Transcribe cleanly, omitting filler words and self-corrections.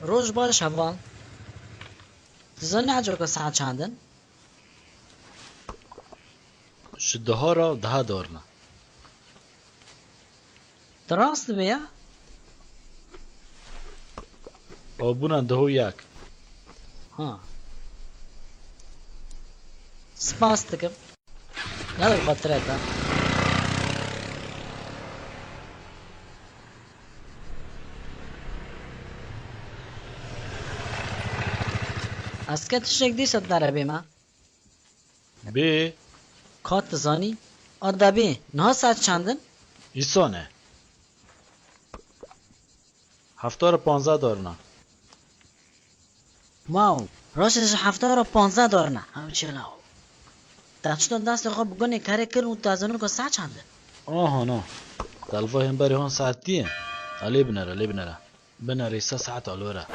روز باش هەواڵ زۆر ناجۆکە ساعت چاندن شدها را ده دارنا دراست بیا آبونا دهو یک ها سپاس دکم نەدەک بەترێتە ئەسکە تشتێک دیسەت نەرەبێمە بێ کات دەزانی ئەدەبێ نها ساعت چاندن ایسانه 715 دارنا واو ڕۆژێژ 15 دۆرنە ئەو چێلاوە داچتۆ دەستی خۆ بگۆنێ کارێک کرد و تازەنو کە ساعت چاندن آها نه دلوا هم بری هون ساعت دیه علی بنره بنره 3 ساعت آلوره